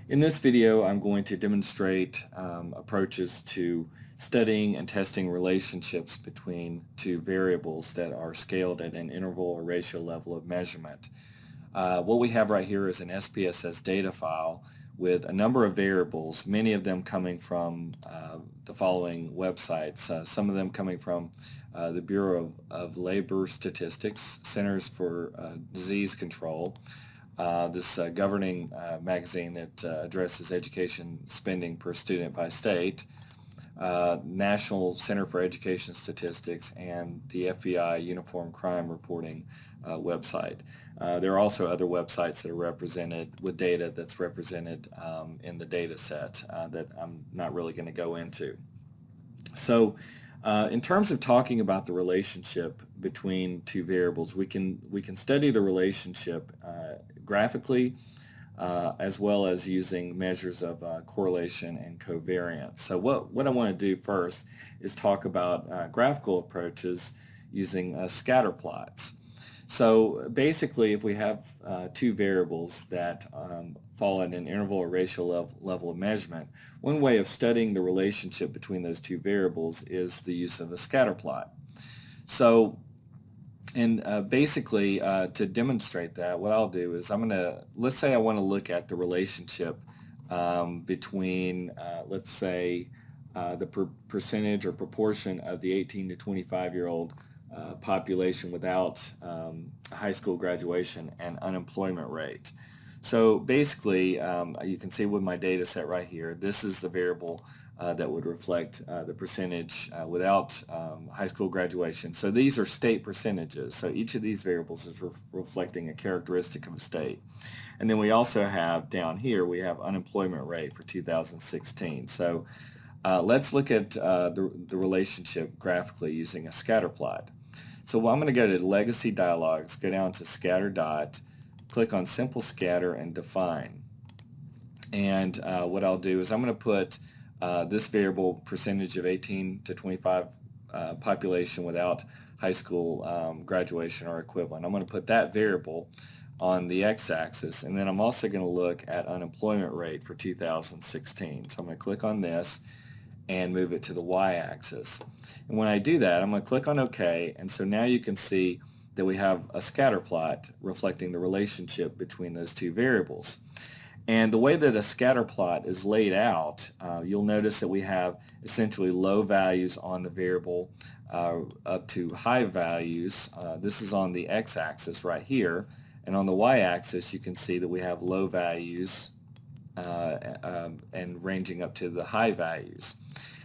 In this video, I'm going to demonstrate approaches to studying and testing relationships between two variables that are scaled at an interval or ratio level of measurement. What we have right here is an SPSS data file with a number of variables, many of them coming from the following websites, some of them coming from the Bureau of Labor Statistics, Centers for Disease Control, this governing magazine that addresses education spending per student by state, National Center for Education Statistics, and the FBI Uniform Crime Reporting website. There are also other websites that are represented with data that's represented in the data set that I'm not really going to go into. So in terms of talking about the relationship between two variables, we can study the relationship graphically as well as using measures of correlation and covariance. So what I want to do first is talk about graphical approaches using scatter plots. So basically, if we have two variables that fall at an interval or ratio level of measurement, one way of studying the relationship between those two variables is the use of a scatter plot. So, and basically, to demonstrate that, what I'll do is let's say I want to look at the relationship between, let's say, the percentage or proportion of the 18 to 25-year-old population without high school graduation and unemployment rate. So basically, you can see with my data set right here, this is the variable that would reflect the percentage without high school graduation. So these are state percentages. So each of these variables is reflecting a characteristic of a state. And then we also have down here, we have unemployment rate for 2016. So let's look at the relationship graphically using a scatter plot. So I'm going to go to Legacy Dialogs, go down to Scatter Dot, click on Simple Scatter and Define. And what I'll do is I'm going to put this variable, percentage of 18 to 25 population without high school graduation or equivalent. I'm going to put that variable on the x-axis, and then I'm also going to look at unemployment rate for 2016. So I'm going to click on this and move it to the y-axis. And when I do that, I'm going to click on OK, and so now you can see that we have a scatter plot reflecting the relationship between those two variables. And the way that a scatter plot is laid out, you'll notice that we have essentially low values on the variable up to high values. This is on the x-axis right here, and on the y-axis you can see that we have low values and ranging up to the high values.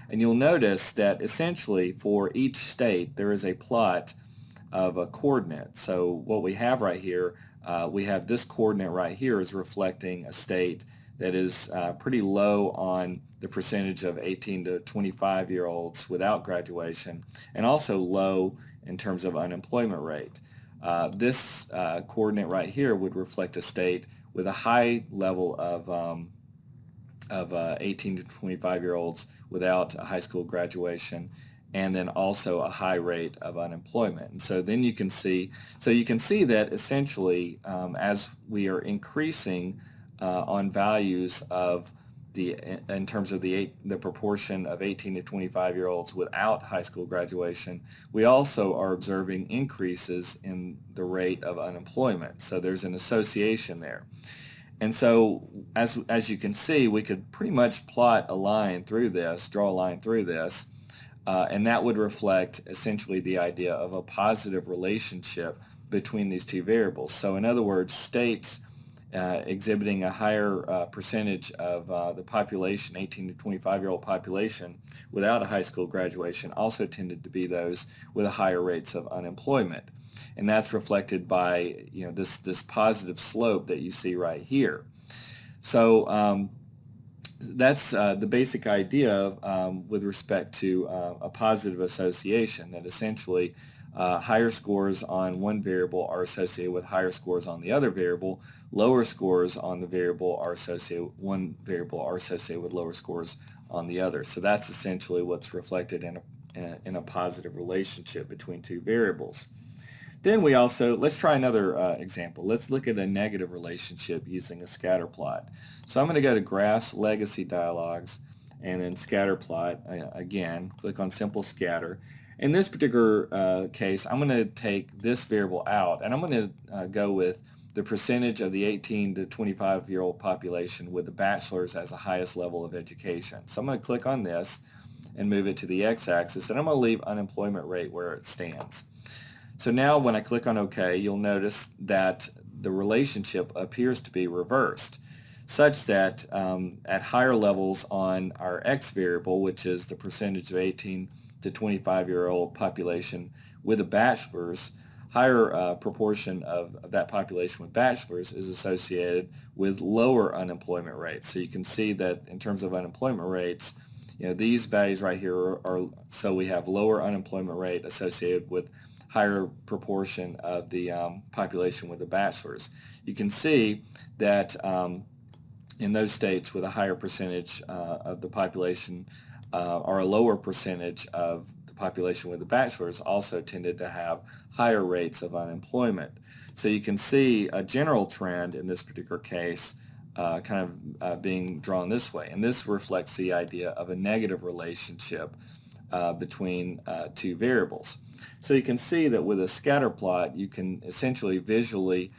And you'll notice that essentially for each state there is a plot of a coordinate. So what we have right here, we have this coordinate right here is reflecting a state that is pretty low on the percentage of 18 to 25-year-olds without graduation, and also low in terms of unemployment rate. This coordinate right here would reflect a state with a high level of 18 to 25-year-olds without a high school graduation, and then also a high rate of unemployment. And so then you can see that essentially as we are increasing on values of in terms of the proportion of 18 to 25-year-olds without high school graduation, we also are observing increases in the rate of unemployment. So there's an association there. And so as you can see, we could pretty much plot a line through this, draw a line through this, and that would reflect essentially the idea of a positive relationship between these two variables. So in other words, states exhibiting a higher percentage of the population, 18 to 25-year-old population without a high school graduation, also tended to be those with higher rates of unemployment. And that's reflected by this positive slope that you see right here. So that's the basic idea with respect to a positive association, that essentially higher scores on one variable are associated with higher scores on the other variable. Lower scores on the variable are associated with lower scores on the other. So that's essentially what's reflected in a positive relationship between two variables. Then we also, let's try another example. Let's look at a negative relationship using a scatter plot. So I'm going to go to Graphs, Legacy Dialogs, and then scatter plot. Again, click on Simple Scatter. In this particular case, I'm going to take this variable out, and I'm going to go with the percentage of the 18 to 25-year-old population with the bachelor's as the highest level of education. So I'm going to click on this and move it to the x-axis, and I'm going to leave unemployment rate where it stands. So now when I click on OK, you'll notice that the relationship appears to be reversed, such that at higher levels on our x variable, which is the percentage of 18 to 25-year-old population with a bachelor's, higher proportion of that population with bachelor's is associated with lower unemployment rates. So you can see that in terms of unemployment rates, these values right here are so we have lower unemployment rate associated with higher proportion of the population with a bachelor's. You can see that in those states with a higher percentage of the population or a lower percentage of the population with a bachelor's also tended to have higher rates of unemployment. So you can see a general trend in this particular case being drawn this way, and this reflects the idea of a negative relationship between two variables. So you can see that with a scatter plot you can essentially visually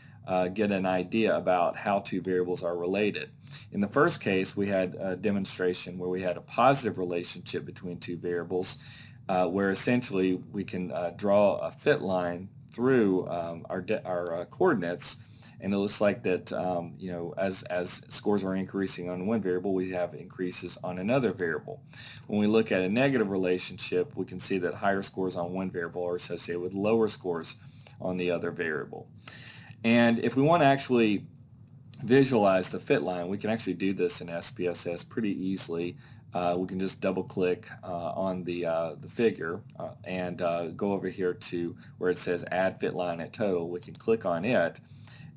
get an idea about how two variables are related. In the first case, we had a demonstration where we had a positive relationship between two variables where essentially we can draw a fit line through our coordinates, and it looks like that as scores are increasing on one variable, we have increases on another variable. When we look at a negative relationship, we can see that higher scores on one variable are associated with lower scores on the other variable. And if we want to actually visualize the fit line, we can actually do this in SPSS pretty easily. We can just double click on the figure and go over here to where it says add fit line at total. We can click on it,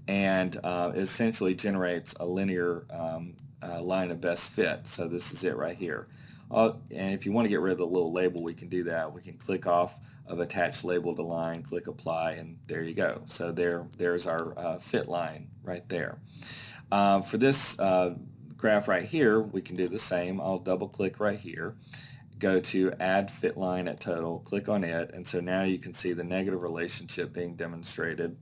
and it essentially generates a linear line of best fit. So this is it right here. And if you want to get rid of the little label, we can do that. We can click off of attached label to line, click apply, and there you go. So there's our fit line right there. For this graph right here, we can do the same. I'll double click right here, go to add fit line at total, click on it, and so now you can see the negative relationship being demonstrated.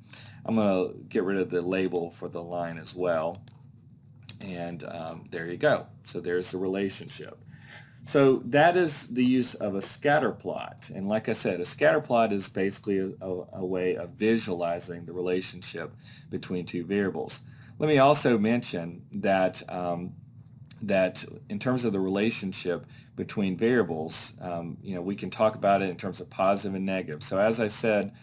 I'm going to get rid of the label for the line as well, and there you go. So there's the relationship. So that is the use of a scatter plot, and like I said, a scatter plot is basically a way of visualizing the relationship between two variables. Let me also mention that that in terms of the relationship between variables, we can talk about it in terms of positive and negative. So as I said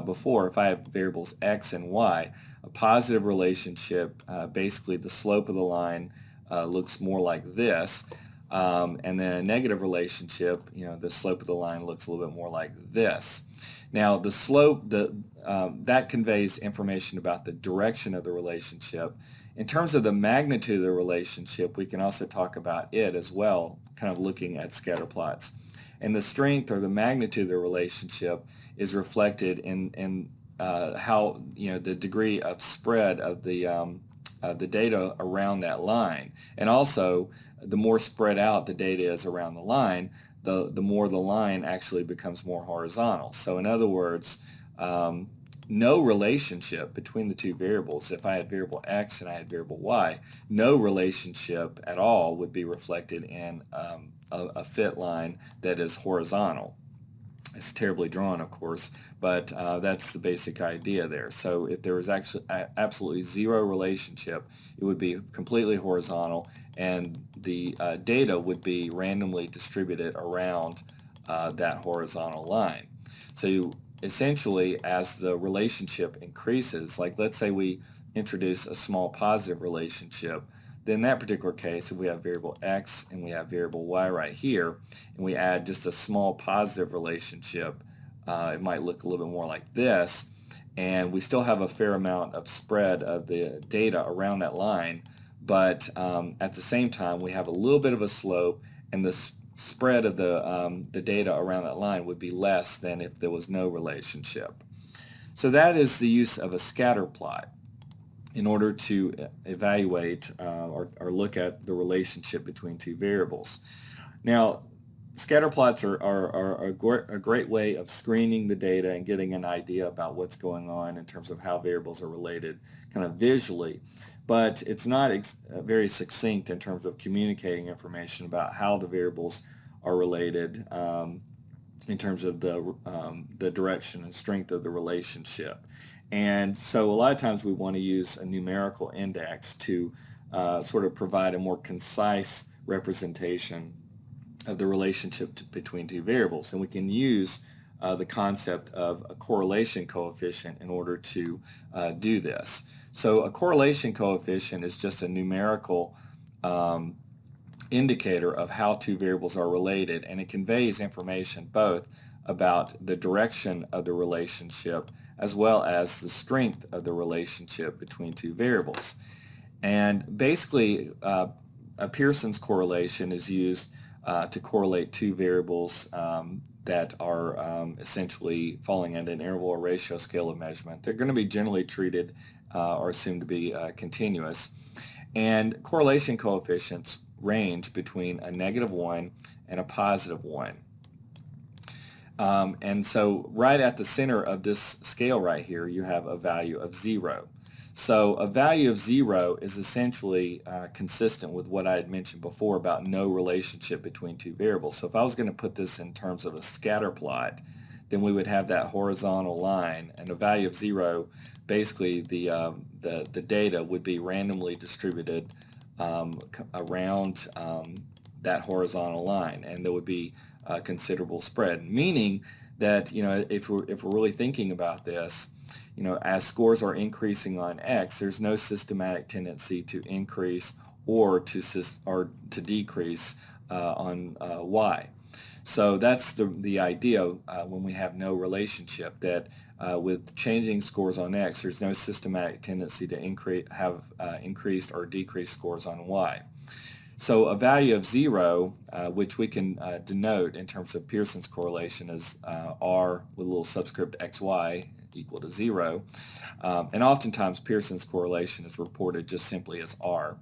before, if I have variables x and y, a positive relationship, basically the slope of the line looks more like this, and then a negative relationship, the slope of the line looks a little bit more like this. Now the slope, that conveys information about the direction of the relationship. In terms of the magnitude of the relationship, we can also talk about it as well, kind of looking at scatter plots. And the strength or the magnitude of the relationship is reflected in how the degree of spread of the data around that line. And also, the more spread out the data is around the line, the more the line actually becomes more horizontal. So in other words, no relationship between the two variables. If I had variable x and I had variable y, no relationship at all would be reflected in a fit line that is horizontal. It's terribly drawn, of course, but that's the basic idea there. So if there was actually absolutely zero relationship, it would be completely horizontal, and the data would be randomly distributed around that horizontal line. So essentially, as the relationship increases, like let's say we introduce a small positive relationship, then in that particular case, if we have variable x and we have variable y right here, and we add just a small positive relationship, it might look a little bit more like this, and we still have a fair amount of spread of the data around that line, but at the same time we have a little bit of a slope, and the spread of the data around that line would be less than if there was no relationship. So that is the use of a scatter plot in order to evaluate or look at the relationship between two variables. Now, scatter plots are a great way of screening the data and getting an idea about what's going on in terms of how variables are related kind of visually, but it's not very succinct in terms of communicating information about how the variables are related in terms of the direction and strength of the relationship. And so a lot of times we want to use a numerical index to sort of provide a more concise representation of the relationship between two variables. And we can use the concept of a correlation coefficient in order to do this. So a correlation coefficient is just a numerical indicator of how two variables are related, and it conveys information both about the direction of the relationship as well as the strength of the relationship between two variables. And basically, a Pearson's correlation is used to correlate two variables that are essentially falling at an interval or ratio scale of measurement. They're going to be generally treated or assumed to be continuous. And correlation coefficients range between a -1 and a +1. And so right at the center of this scale right here, you have a value of 0. So a value of 0 is essentially consistent with what I had mentioned before about no relationship between two variables. So if I was going to put this in terms of a scatter plot, then we would have that horizontal line, and a value of 0, basically the data would be randomly distributed around that horizontal line, and there would be a considerable spread, meaning that, you know, if we're really thinking about this, you know, as scores are increasing on X, there's no systematic tendency to increase or to decrease on Y. So that's the idea when we have no relationship, that with changing scores on X, there's no systematic tendency to have increased or decreased scores on Y. So a value of 0, which we can denote in terms of Pearson's correlation as R with a little subscript XY equal to 0, and oftentimes Pearson's correlation is reported just simply as R.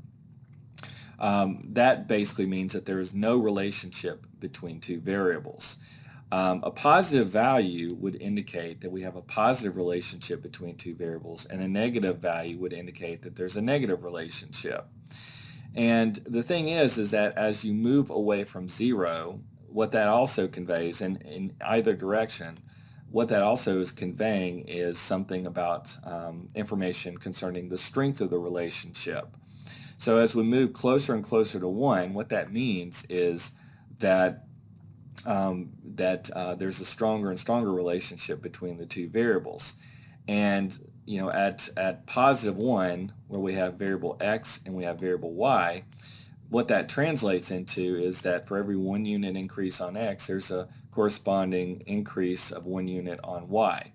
That basically means that there is no relationship between two variables. A positive value would indicate that we have a positive relationship between two variables, and a negative value would indicate that there's a negative relationship. And the thing is that as you move away from 0, what that also conveys, and in either direction, what that also is conveying is something about information concerning the strength of the relationship. So as we move closer and closer to 1, what that means is that there's a stronger and stronger relationship between the two variables. And you know, at +1, where we have variable X and we have variable Y, what that translates into is that for every 1 unit increase on X, there's a corresponding increase of 1 unit on Y.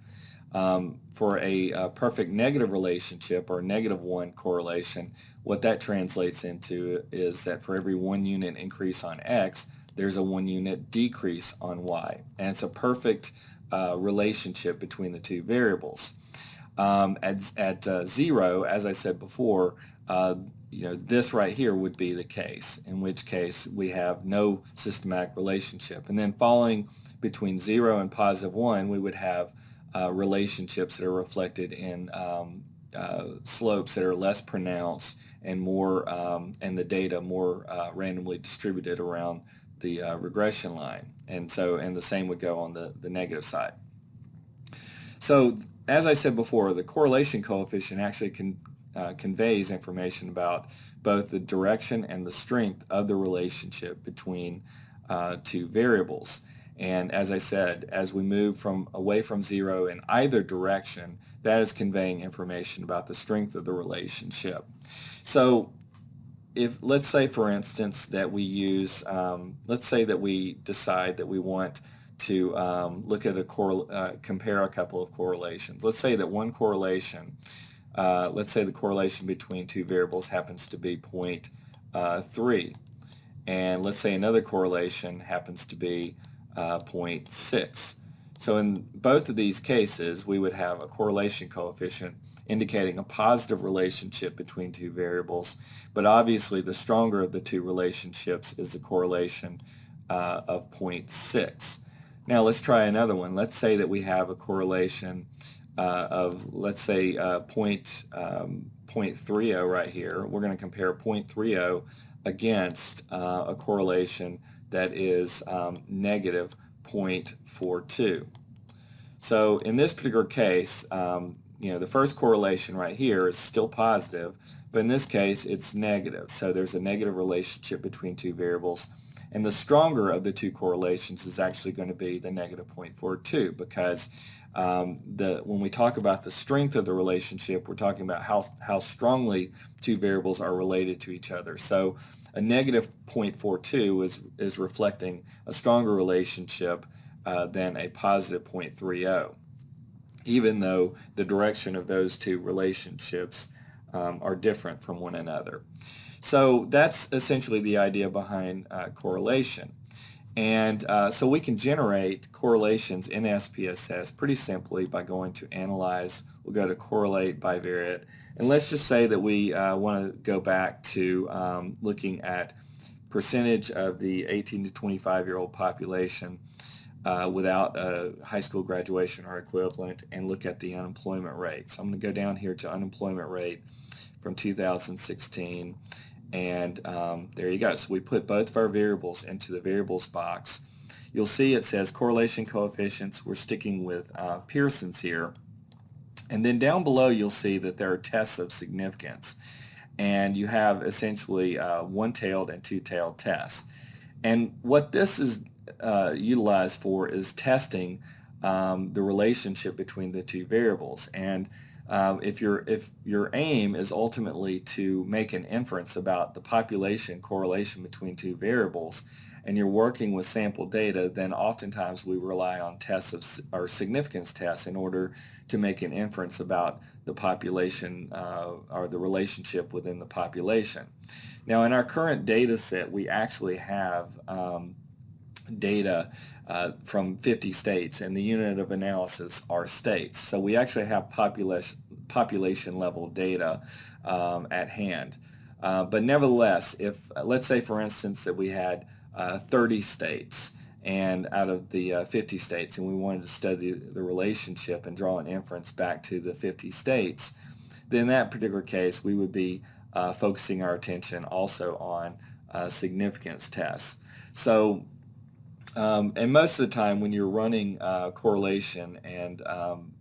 For a perfect negative relationship or -1 correlation, what that translates into is that for every 1 unit increase on X, there's a 1 unit decrease on Y. And it's a perfect relationship between the two variables. At 0, as I said before, you know, this right here would be the case, in which case we have no systematic relationship. And then following between 0 and +1, we would have relationships that are reflected in slopes that are less pronounced and more, and the data more randomly distributed around the regression line. And the same would go on the negative side. So as I said before, the correlation coefficient actually conveys information about both the direction and the strength of the relationship between two variables. And as I said, as we move away from 0 in either direction, that is conveying information about the strength of the relationship. So let's say, for instance, that we use, let's say that we decide that we want to look at compare a couple of correlations. Let's say that one correlation, let's say the correlation between two variables happens to be 0.3, and let's say another correlation happens to be 0.6. So in both of these cases, we would have a correlation coefficient indicating a positive relationship between two variables, but obviously the stronger of the two relationships is the correlation of 0.6. Now let's try another one. Let's say that we have a correlation of, let's say, 0.30 right here. We're going to compare 0.30 against a correlation that is negative 0.42. So in this particular case, the first correlation right here is still positive, but in this case it's negative. So there's a negative relationship between two variables, and the stronger of the two correlations is actually going to be the negative 0.42, because when we talk about the strength of the relationship, we're talking about how strongly two variables are related to each other. So a negative 0.42 is reflecting a stronger relationship than a positive 0.30, even though the direction of those two relationships are different from one another. So that's essentially the idea behind correlation. And so we can generate correlations in SPSS pretty simply by going to Analyze. We'll go to Correlate Bivariate. And let's just say that we want to go back to looking at percentage of the 18 to 25-year-old population without a high school graduation or equivalent, and look at the unemployment rate. So I'm going to go down here to unemployment rate from 2016. And there you go. So we put both of our variables into the variables box. You'll see it says correlation coefficients. We're sticking with Pearson's here. And then down below you'll see that there are tests of significance. And you have essentially one-tailed and two-tailed tests. And what this is utilized for is testing the relationship between the two variables. And if your aim is ultimately to make an inference about the population correlation between two variables, and you're working with sample data, then oftentimes we rely on tests or significance tests in order to make an inference about the population or the relationship within the population. Now in our current data set, we actually have data from 50 states, and the unit of analysis are states. So we actually have population level data at hand. But nevertheless, if let's say for instance that we had 30 states and out of the 50 states, and we wanted to study the relationship and draw an inference back to the 50 states, then in that particular case we would be focusing our attention also on significance tests. So and most of the time when you're running correlation and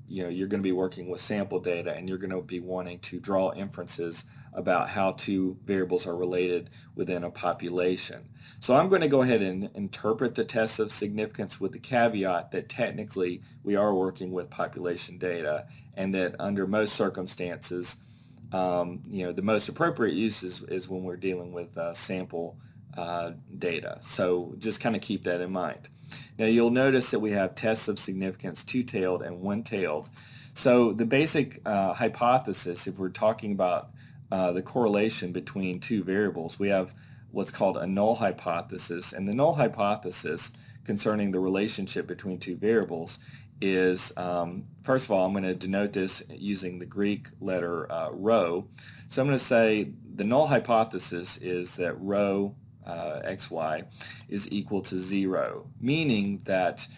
you're going to be working with sample data, and you're going to be wanting to draw inferences about how two variables are related within a population. So I'm going to go ahead and interpret the tests of significance with the caveat that technically we are working with population data, and that under most circumstances the most appropriate use is when we're dealing with sample data. So just kind of keep that in mind. Now you'll notice that we have tests of significance two-tailed and one-tailed. So the basic hypothesis, if we're talking about the correlation between two variables, we have what's called a null hypothesis. And the null hypothesis concerning the relationship between two variables is, first of all, I'm going to denote this using the Greek letter rho. So I'm going to say the null hypothesis is that rho xy is equal to 0, meaning that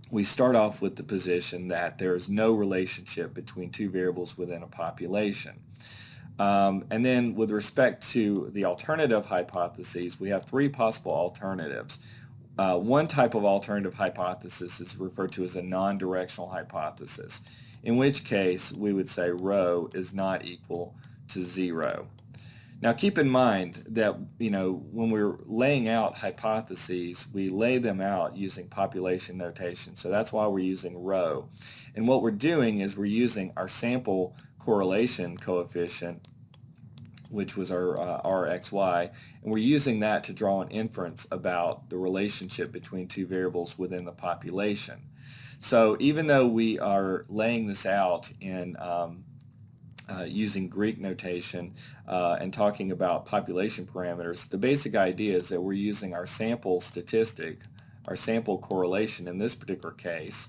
we start off with the position that there is no relationship between two variables within a population. And then with respect to the alternative hypotheses, we have three possible alternatives. One type of alternative hypothesis is referred to as a non-directional hypothesis, in which case we would say rho is not equal to 0. Now keep in mind that when we're laying out hypotheses, we lay them out using population notation. So that's why we're using rho. And what we're doing is we're using our sample correlation coefficient, which was our rxy, and we're using that to draw an inference about the relationship between two variables within the population. So even though we are laying this out in using Greek notation and talking about population parameters, the basic idea is that we're using our sample statistic our sample correlation in this particular case,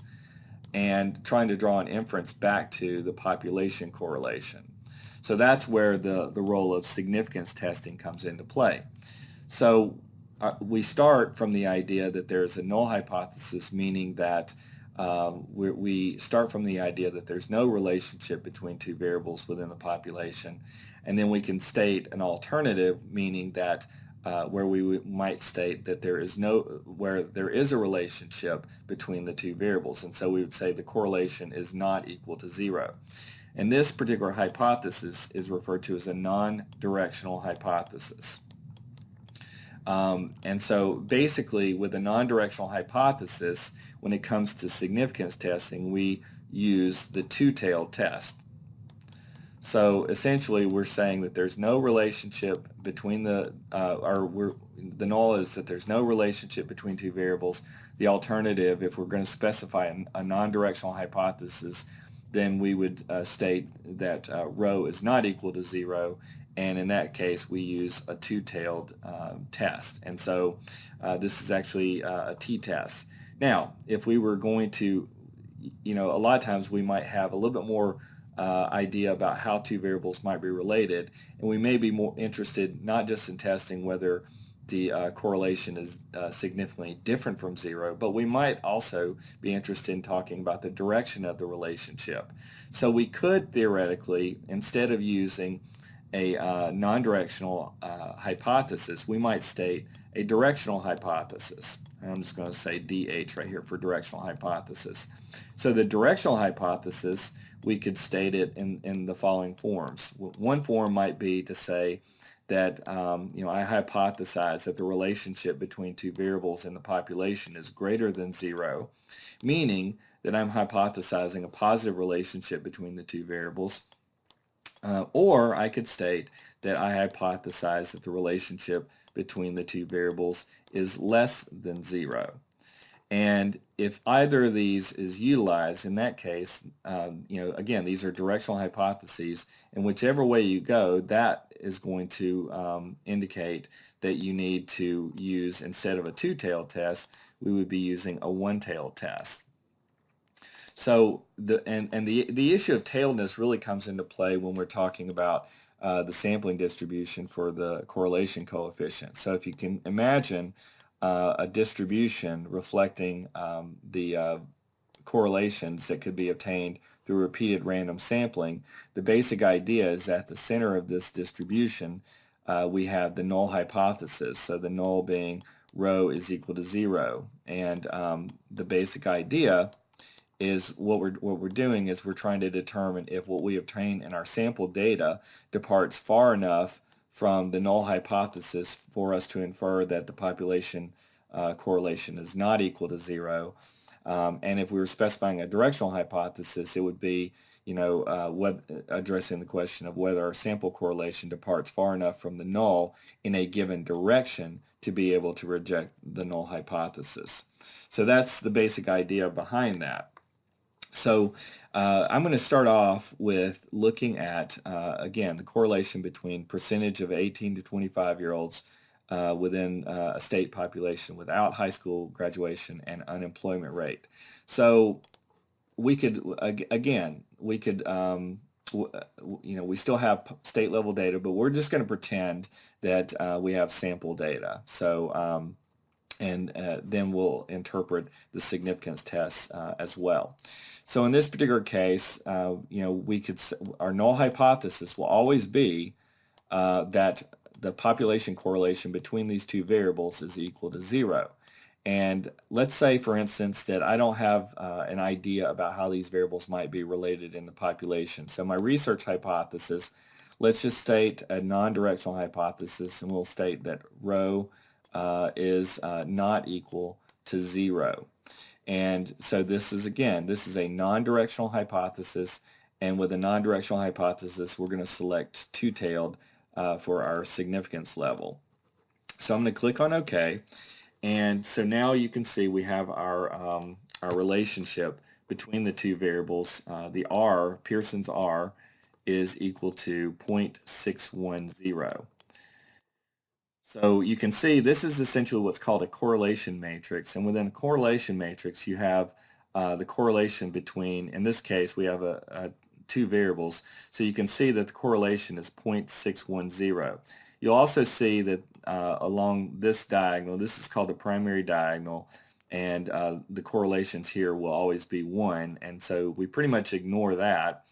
and trying to draw an inference back to the population correlation. So that's where the role of significance testing comes into play. So we start from the idea that there's a null hypothesis, meaning that we start from the idea that there's no relationship between two variables within the population, and then we can state an alternative, meaning that where we might state that where there is a relationship between the two variables, and so we would say the correlation is not equal to 0. And this particular hypothesis is referred to as a non-directional hypothesis. And so basically with a non-directional hypothesis, when it comes to significance testing, we use the two-tailed test. So essentially we're saying that there's no relationship between the null is that there's no relationship between two variables. The alternative, if we're going to specify a non-directional hypothesis, then we would state that rho is not equal to 0, and in that case we use a two-tailed test. And so this is actually a t-test. Now, if we were going to, a lot of times we might have a little bit more idea about how two variables might be related, and we may be more interested not just in testing whether the correlation is significantly different from 0, but we might also be interested in talking about the direction of the relationship. So we could theoretically, instead of using a non-directional hypothesis, we might state a directional hypothesis. And I'm just going to say DH right here for directional hypothesis. So the directional hypothesis, we could state it in the following forms. One form might be to say that I hypothesize that the relationship between two variables in the population is greater than 0, meaning that I'm hypothesizing a positive relationship between the two variables. Or I could state that I hypothesize that the relationship between the two variables is less than 0. And if either of these is utilized, in that case, again, these are directional hypotheses, and whichever way you go, that is going to indicate that you need to use, instead of a two-tailed test, we would be using a one-tailed test. So the issue of tailedness really comes into play when we're talking about the sampling distribution for the correlation coefficient. So if you can imagine a distribution reflecting the correlations that could be obtained through repeated random sampling, the basic idea is at the center of this distribution we have the null hypothesis, so the null being rho is equal to 0, and the basic idea is what we're doing is we're trying to determine if what we obtain in our sample data departs far enough from the null hypothesis for us to infer that the population correlation is not equal to 0. And if we were specifying a directional hypothesis, it would be, addressing the question of whether our sample correlation departs far enough from the null in a given direction to be able to reject the null hypothesis. So that's the basic idea behind that. So I'm going to start off with looking at, again, the correlation between percentage of 18 to 25-year-olds within a state population without high school graduation and unemployment rate. So we could, again, we could, we still have state level data, but we're just going to pretend that we have sample data. So, then we'll interpret the significance tests as well. So in this particular case, our null hypothesis will always be that the population correlation between these two variables is equal to 0. And let's say, for instance, that I don't have an idea about how these variables might be related in the population. So my research hypothesis, let's just state a non-directional hypothesis, and we'll state that rho is not equal to 0. And so this is a non-directional hypothesis, and with a non-directional hypothesis we're going to select two-tailed for our significance level. So I'm going to click on OK, and so now you can see we have our relationship between the two variables. The R, Pearson's R, is equal to 0.610. So you can see this is essentially what's called a correlation matrix, and within a correlation matrix you have the correlation between, in this case we have two variables, so you can see that the correlation is 0.610. You'll also see that along this diagonal, this is called the primary diagonal, and the correlations here will always be 1, and so we pretty much ignore that.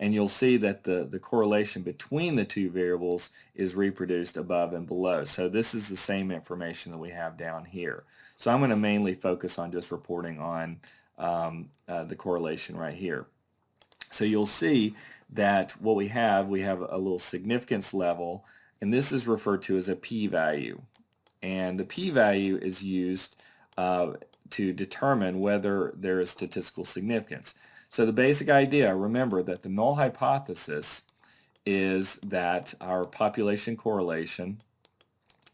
And you'll see that the correlation between the two variables is reproduced above and below. So this is the same information that we have down here. So I'm going to mainly focus on just reporting on the correlation right here. So you'll see that what we have a little significance level, and this is referred to as a p-value. And the p-value is used to determine whether there is statistical significance. So the basic idea, remember that the null hypothesis is that our population correlation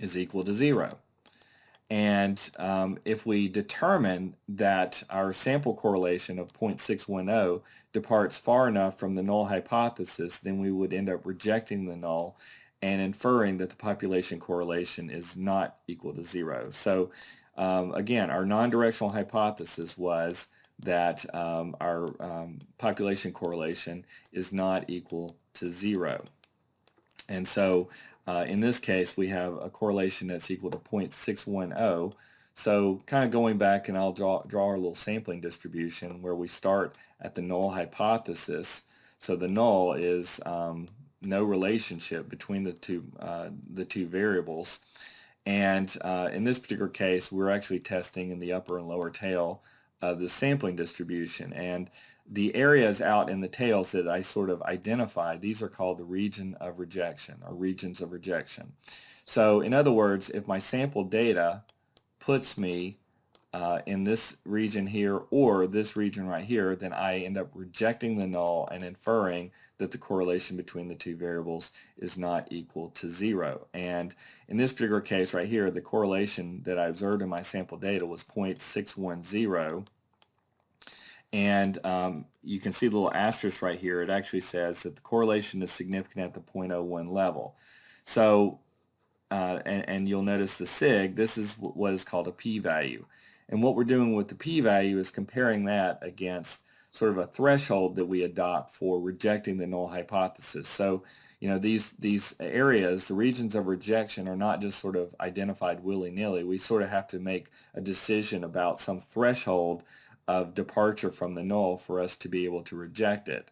is equal to 0. And if we determine that our sample correlation of 0.610 departs far enough from the null hypothesis, then we would end up rejecting the null and inferring that the population correlation is not equal to 0. So again, our non-directional hypothesis was that our population correlation is not equal to 0. And so in this case we have a correlation that's equal to 0.610. So kind of going back, and I'll draw our little sampling distribution where we start at the null hypothesis. So the null is no relationship between the two variables. And in this particular case we're actually testing in the upper and lower tail the sampling distribution, and the areas out in the tails that I sort of identified, these are called the region of rejection, or regions of rejection. So in other words, if my sample data puts me in this region here or this region right here, then I end up rejecting the null and inferring that the correlation between the two variables is not equal to 0. And in this particular case right here, the correlation that I observed in my sample data was 0.610. And you can see the little asterisk right here. It actually says that the correlation is significant at the 0.01 level. So, and you'll notice the sig, this is what is called a p-value. And what we're doing with the p-value is comparing that against sort of a threshold that we adopt for rejecting the null hypothesis. So, you know, these areas, the regions of rejection, are not just sort of identified willy-nilly. We sort of have to make a decision about some threshold of departure from the null for us to be able to reject it.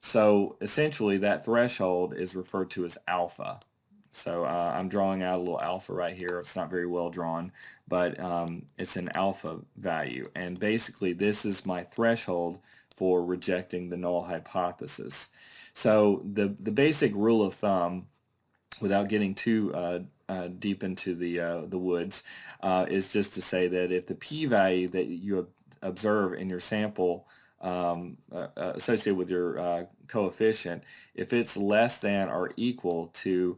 So essentially that threshold is referred to as alpha. So I'm drawing out a little alpha right here. It's not very well drawn, but it's an alpha value. And basically this is my threshold for rejecting the null hypothesis. So the basic rule of thumb, without getting too deep into the woods, is just to say that if the p-value that you observe in your sample associated with your coefficient, if it's less than or equal to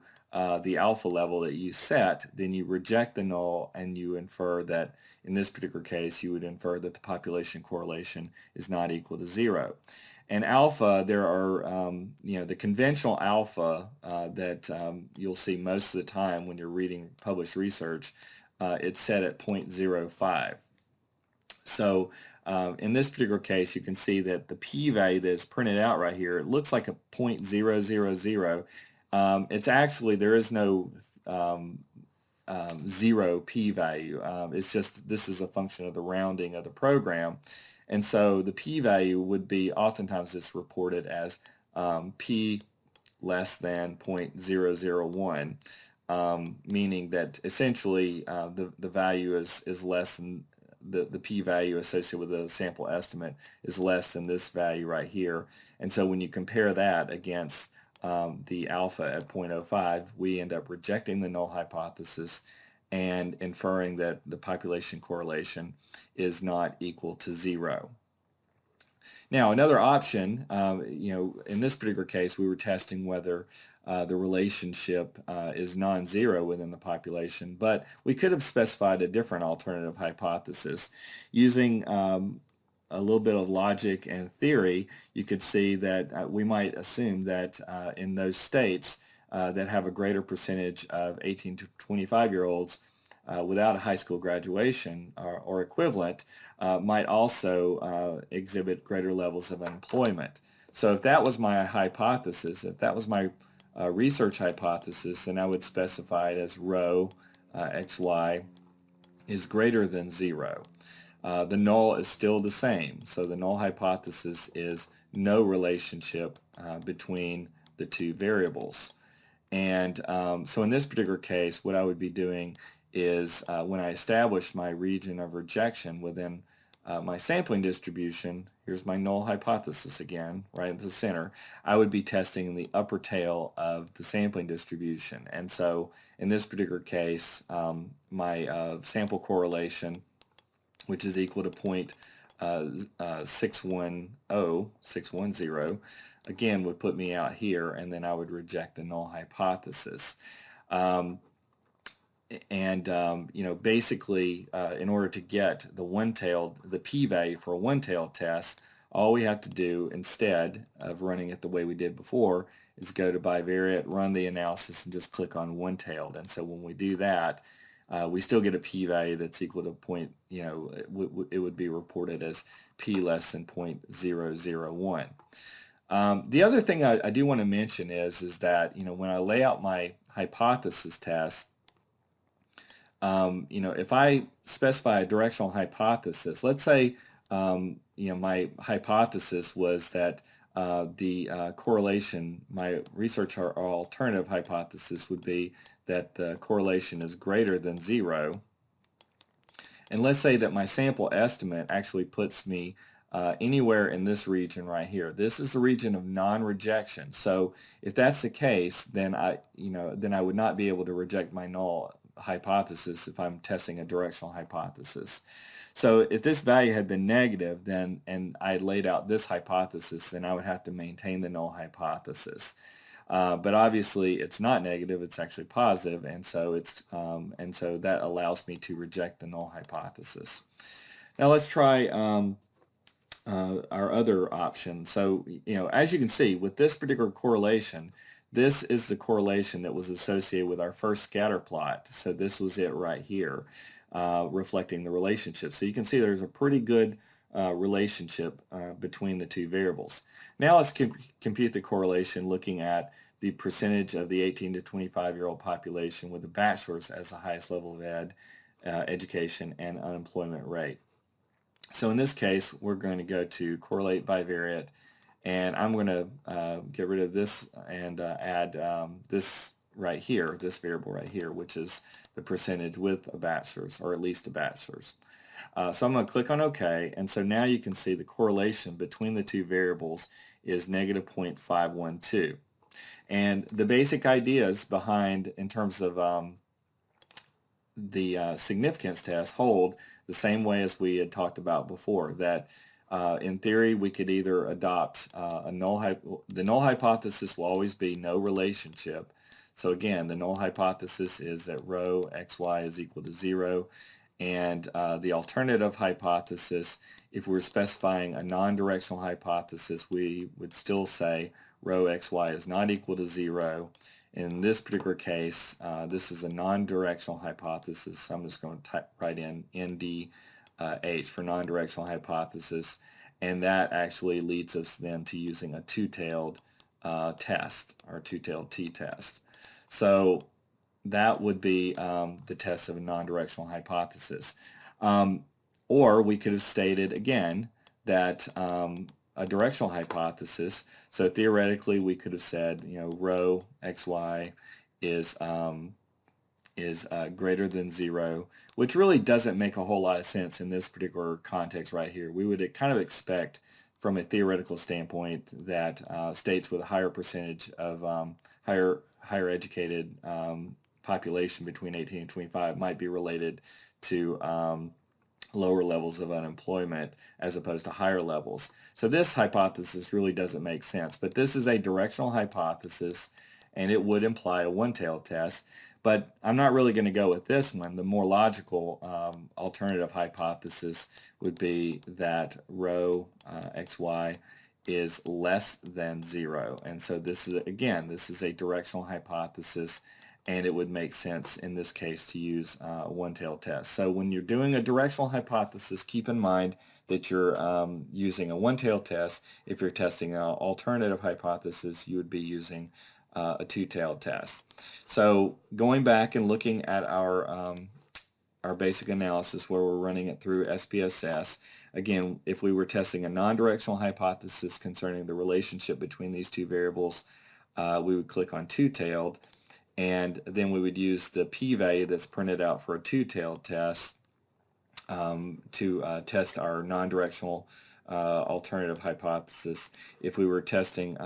the alpha level that you set, then you reject the null and you infer that, in this particular case, you would infer that the population correlation is not equal to 0. And alpha, there are, you know, the conventional alpha that you'll see most of the time when you're reading published research, it's set at 0.05. So in this particular case, you can see that the p-value that is printed out right here, it looks like a 0.000. It's actually, there is no 0 p-value. It's just, this is a function of the rounding of the program. And so the p-value would be, oftentimes it's reported as p less than 0.001, meaning that essentially the value is less than, the p-value associated with the sample estimate is less than this value right here. And so when you compare that against the alpha at 0.05, we end up rejecting the null hypothesis and inferring that the population correlation is not equal to 0. Now another option, you know, in this particular case we were testing whether the relationship is non-zero within the population, but we could have specified a different alternative hypothesis. Using a little bit of logic and theory, you could see that we might assume that in those states that have a greater percentage of 18 to 25-year-olds without a high school graduation or equivalent might also exhibit greater levels of unemployment. So if that was my hypothesis, if that was my research hypothesis, then I would specify it as rho xy is greater than 0. The null is still the same, so the null hypothesis is no relationship between the two variables. And so in this particular case, what I would be doing is when I establish my region of rejection within my sampling distribution, here's my null hypothesis again, right at the center, I would be testing the upper tail of the sampling distribution. And so in this particular case, my sample correlation, which is equal to 0.610, again would put me out here, and then I would reject the null hypothesis. Basically, in order to get the p-value for a one-tailed test, all we have to do instead of running it the way we did before is go to bivariate, run the analysis, and just click on one-tailed. And so when we do that, we still get a p-value that's equal to it would be reported as p less than 0.001. The other thing I do want to mention is that when I lay out my hypothesis test, if I specify a directional hypothesis, let's say my hypothesis was that the correlation, my research or alternative hypothesis would be that the correlation is greater than 0. And let's say that my sample estimate actually puts me anywhere in this region right here. This is the region of non-rejection. So if that's the case, then I would not be able to reject my null hypothesis if I'm testing a directional hypothesis. So if this value had been negative, and I had laid out this hypothesis, then I would have to maintain the null hypothesis. But obviously it's not negative; it's actually positive, and so that allows me to reject the null hypothesis. Now let's try our other option. So as you can see, with this particular correlation, this is the correlation that was associated with our first scatter plot. So this was it right here, reflecting the relationship. So you can see there's a pretty good relationship between the two variables. Now let's compute the correlation looking at the percentage of the 18 to 25-year-old population with a bachelor's as the highest level of education and unemployment rate. So in this case, we're going to go to correlate bivariate, and I'm going to get rid of this and add this right here, this variable right here, which is the percentage with a bachelor's, or at least a bachelor's. So I'm going to click on OK, and so now you can see the correlation between the two variables is negative 0.512. And the basic ideas behind, in terms of the significance test, hold the same way as we had talked about before, that in theory we could either adopt the null hypothesis will always be no relationship. So again, the null hypothesis is that rho xy is equal to 0, and the alternative hypothesis, if we're specifying a non-directional hypothesis, we would still say rho xy is not equal to 0. In this particular case, this is a non-directional hypothesis, so I'm just going to write in NDH for non-directional hypothesis, and that actually leads us then to using a two-tailed test, or two-tailed t-test. So that would be the test of a non-directional hypothesis. Or we could have stated again that a directional hypothesis, so theoretically we could have said, rho xy is greater than 0, which really doesn't make a whole lot of sense in this particular context right here. We would kind of expect from a theoretical standpoint that states with a higher percentage of higher educated population between 18 and 25 might be related to lower levels of unemployment as opposed to higher levels. So this hypothesis really doesn't make sense, but this is a directional hypothesis, and it would imply a one-tailed test, but I'm not really going to go with this one. The more logical alternative hypothesis would be that rho xy is less than 0. And so this is, again, this is a directional hypothesis, and it would make sense in this case to use a one-tailed test. So when you're doing a directional hypothesis, keep in mind that you're using a one-tailed test. If you're testing an alternative hypothesis, you would be using a two-tailed test. So going back and looking at our basic analysis where we're running it through SPSS. Again, if we were testing a non-directional hypothesis concerning the relationship between these two variables, we would click on two-tailed, and then we would use the p-value that's printed out for a two-tailed test to test our non-directional alternative hypothesis. If we were testing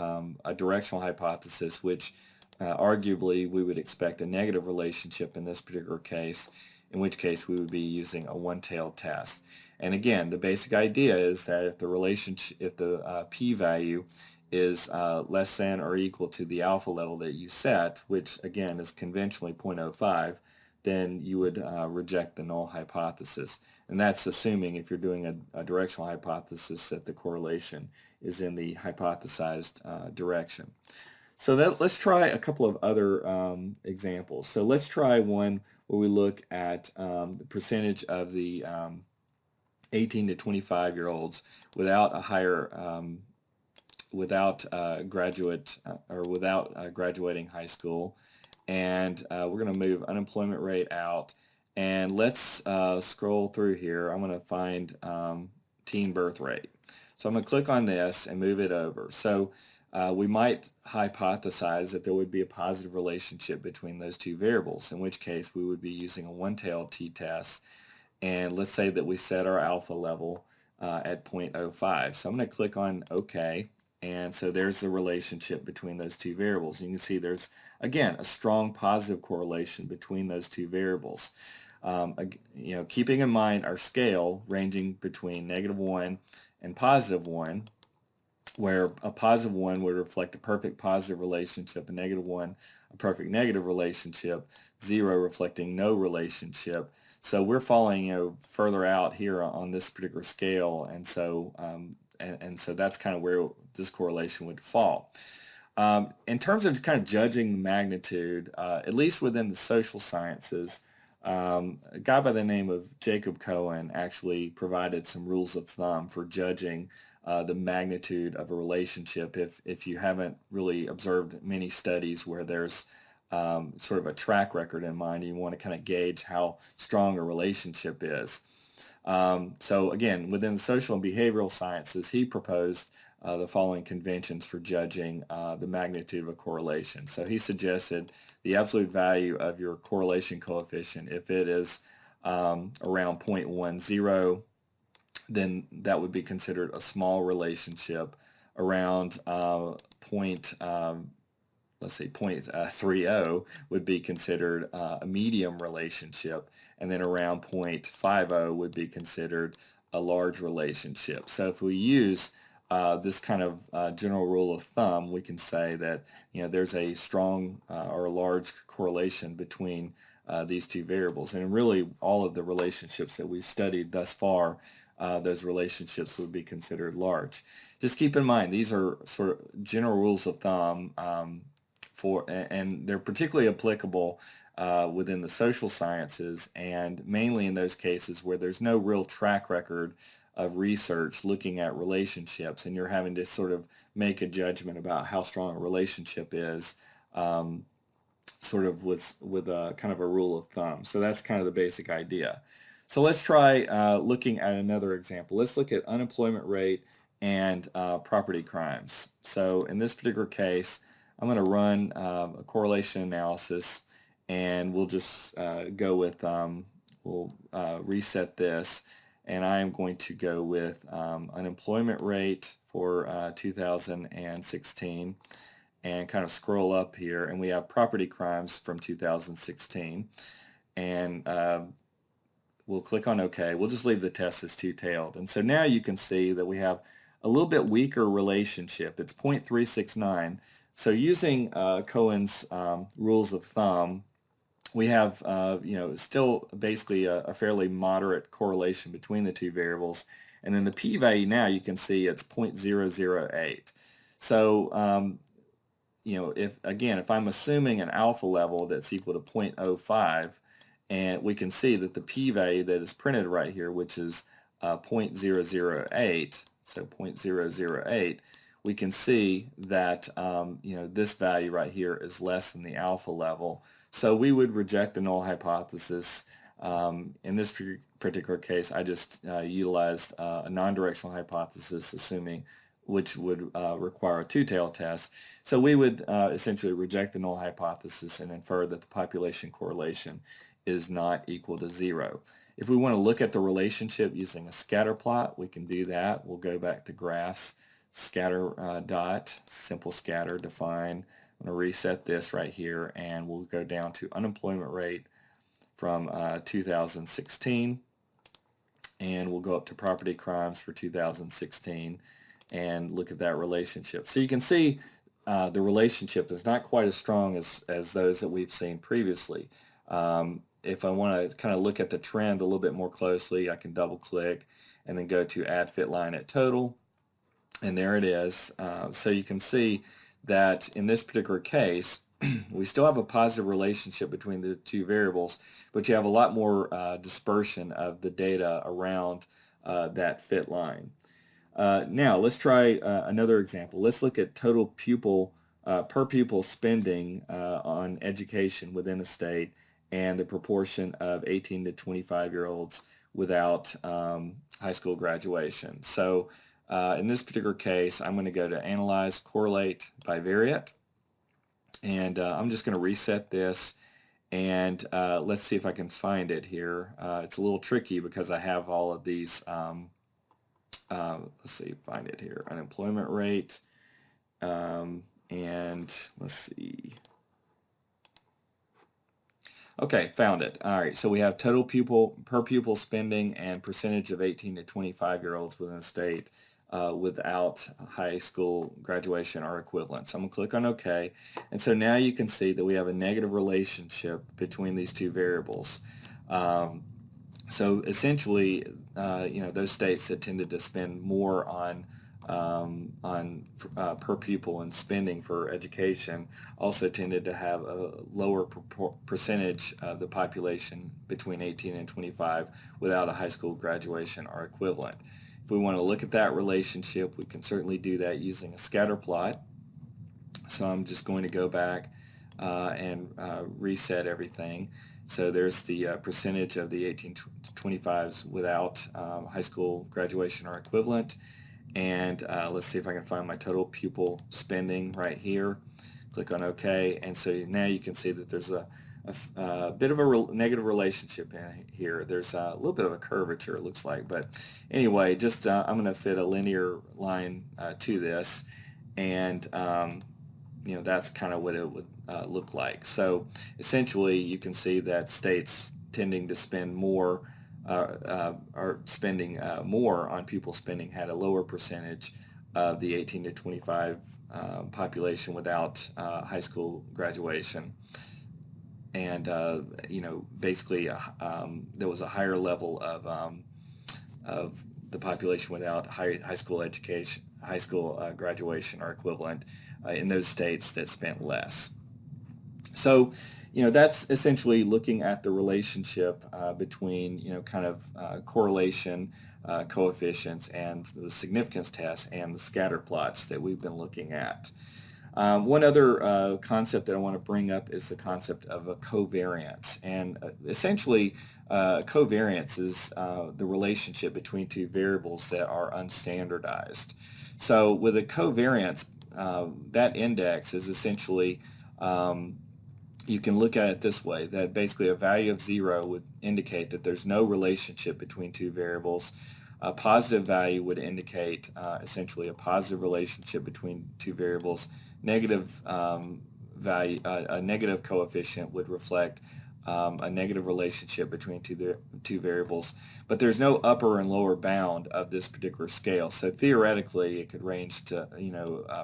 a directional hypothesis, which arguably we would expect a negative relationship in this particular case, in which case we would be using a one-tailed test. And again, the basic idea is that if the relationship, if the p-value is less than or equal to the alpha level that you set, which again is conventionally 0.05, then you would reject the null hypothesis. And that's assuming, if you're doing a directional hypothesis, that the correlation is in the hypothesized direction. So let's try a couple of other examples. So let's try one where we look at the percentage of the 18 to 25-year-olds without a higher, without graduate or without graduating high school, and we're going to move unemployment rate out, and let's scroll through here. I'm going to find teen birth rate. So I'm going to click on this and move it over. So we might hypothesize that there would be a positive relationship between those two variables, in which case we would be using a one-tailed t-test, and let's say that we set our alpha level at 0.05. So I'm going to click on OK, and so there's the relationship between those two variables. You can see there's, again, a strong positive correlation between those two variables. Keeping in mind our scale ranging between -1 and +1, where a +1 would reflect a perfect positive relationship, a -1 a perfect negative relationship, 0 reflecting no relationship. So we're falling further out here on this particular scale, and so so that's kind of where this correlation would fall. In terms of kind of judging the magnitude, at least within the social sciences, a guy by the name of Jacob Cohen actually provided some rules of thumb for judging the magnitude of a relationship if you haven't really observed many studies where there's sort of a track record in mind, and you want to kind of gauge how strong a relationship is. So again, within the social and behavioral sciences, he proposed the following conventions for judging the magnitude of a correlation. So he suggested the absolute value of your correlation coefficient, if it is around 0.10, then that would be considered a small relationship. Around let's say 0.30 would be considered a medium relationship, and then around 0.50 would be considered a large relationship. So if we use this kind of general rule of thumb, we can say that there's a strong or a large correlation between these two variables. And really all of the relationships that we've studied thus far, those relationships would be considered large. Just keep in mind, these are sort of general rules of thumb, and they're particularly applicable within the social sciences, and mainly in those cases where there's no real track record of research looking at relationships, and you're having to sort of make a judgment about how strong a relationship is, sort of with a kind of a rule of thumb. So that's kind of the basic idea. So let's try looking at another example. Let's look at unemployment rate and property crimes. So in this particular case, I'm going to run a correlation analysis, and we'll just go with, we'll reset this, and I am going to go with unemployment rate for 2016, and kind of scroll up here, and we have property crimes from 2016, and we'll click on OK. We'll just leave the test as two-tailed. And so now you can see that we have a little bit weaker relationship. It's 0.369. So using Cohen's rules of thumb, we have still basically a fairly moderate correlation between the two variables. And then the p-value now, you can see it's 0.008. So if I'm assuming an alpha level that's equal to 0.05, and we can see that the p-value that is printed right here, which is 0.008, so 0.008, we can see that this value right here is less than the alpha level. So we would reject the null hypothesis. In this particular case, I just utilized a non-directional hypothesis, assuming which would require a two-tailed test. So we would essentially reject the null hypothesis and infer that the population correlation is not equal to 0. If we want to look at the relationship using a scatter plot, we can do that. We'll go back to graphs, scatter dot, simple scatter, define. I'm going to reset this right here, and we'll go down to unemployment rate from 2016, and we'll go up to property crimes for 2016 and look at that relationship. So you can see the relationship is not quite as strong as those that we've seen previously. If I want to kind of look at the trend a little bit more closely, I can double click and then go to add fit line at total, and there it is. So you can see that in this particular case, we still have a positive relationship between the two variables, but you have a lot more dispersion of the data around that fit line. Now let's try another example. Let's look at total pupil per pupil spending on education within a state and the proportion of 18 to 25-year-olds without high school graduation. So in this particular case, I'm going to go to Analyze, Correlate, Bivariate, and I'm just going to reset this, and let's see if I can find it here. It's a little tricky because I have all of these. Let's see, find it here. Unemployment rate, and let's see. Okay, found it. All right, so we have total pupil per pupil spending and percentage of 18 to 25-year-olds within a state without high school graduation or equivalent. So I'm going to click on OK. And so now you can see that we have a negative relationship between these two variables. So essentially, those states that tended to spend more on per pupil and spending for education also tended to have a lower percentage of the population between 18 and 25 without a high school graduation or equivalent. If we want to look at that relationship, we can certainly do that using a scatter plot. So I'm just going to go back and reset everything. So there's the percentage of the 18 to 25s without high school graduation or equivalent. And let's see if I can find my total pupil spending right here. Click on OK. And so now you can see that there's a bit of a negative relationship in here. There's a little bit of a curvature, it looks like. But anyway, just I'm going to fit a linear line to this. And that's kind of what it would look like. So essentially, you can see that states tending to spend more are spending more on pupil spending had a lower percentage of the 18 to 25 population without high school graduation. And basically there was a higher level of the population without high school education, high school graduation or equivalent in those states that spent less. So, that's essentially looking at the relationship between, correlation coefficients and the significance test and the scatter plots that we've been looking at. One other concept that I want to bring up is the concept of a covariance. And essentially, covariance is the relationship between two variables that are unstandardized. So with a covariance, that index is essentially, you can look at it this way, that basically a value of 0 would indicate that there's no relationship between two variables. A positive value would indicate essentially a positive relationship between two variables. Negative value, a negative coefficient would reflect a negative relationship between two variables, but there's no upper and lower bound of this particular scale. So theoretically, it could range to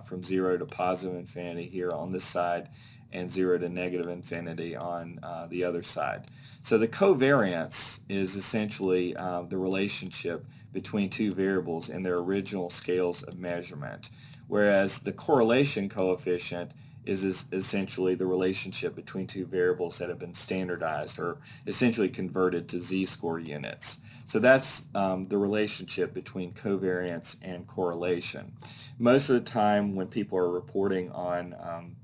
from 0 to positive infinity here on this side, and 0 to negative infinity on the other side. So the covariance is essentially the relationship between two variables in their original scales of measurement, whereas the correlation coefficient is essentially the relationship between two variables that have been standardized or essentially converted to z-score units. So that's the relationship between covariance and correlation. Most of the time when people are reporting on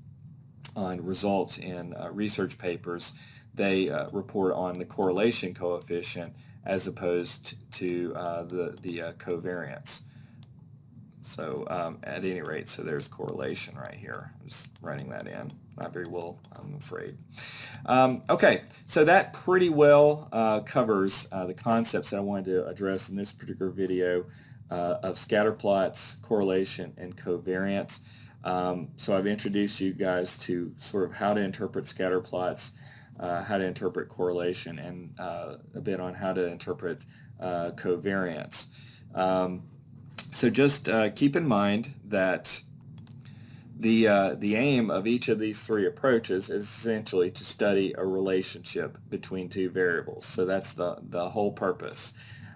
results in research papers, they report on the correlation coefficient as opposed to the covariance. So at any rate, so there's correlation right here. I'm just writing that in. Not very well, I'm afraid. Okay, so that pretty well covers the concepts that I wanted to address in this particular video of scatterplots, correlation, and covariance. So I've introduced you guys to sort of how to interpret scatterplots, how to interpret correlation, and a bit on how to interpret covariance. So just keep in mind that the aim of each of these three approaches is essentially to study a relationship between two variables. So that's the whole purpose.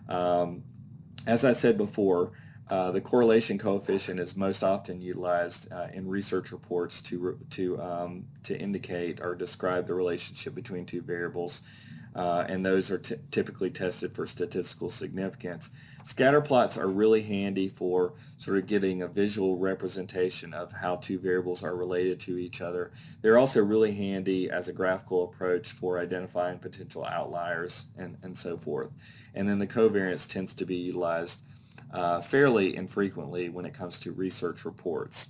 As I said before, the correlation coefficient is most often utilized in research reports to indicate or describe the relationship between two variables, and those are typically tested for statistical significance. Scatterplots are really handy for sort of getting a visual representation of how two variables are related to each other. They're also really handy as a graphical approach for identifying potential outliers and so forth. And then the covariance tends to be utilized fairly infrequently when it comes to research reports.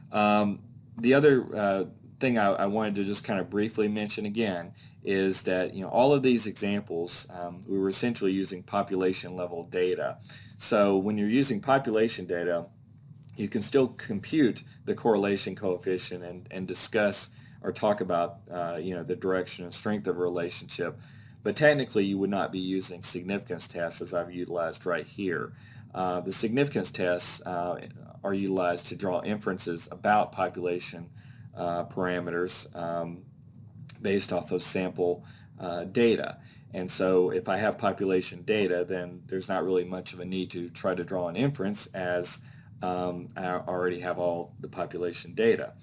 The other thing I wanted to just kind of briefly mention again is that all of these examples we were essentially using population level data. So when you're using population data, you can still compute the correlation coefficient and discuss or talk about the direction and strength of a relationship, but technically you would not be using significance tests as I've utilized right here. The significance tests are utilized to draw inferences about population parameters based off of sample data. And so if I have population data, then there's not really much of a need to try to draw an inference as I already have all the population data.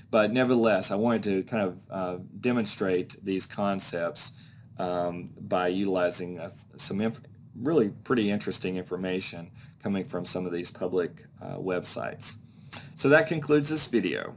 But nevertheless, I wanted to kind of demonstrate these concepts by utilizing some really pretty interesting information coming from some of these public websites. So that concludes this video.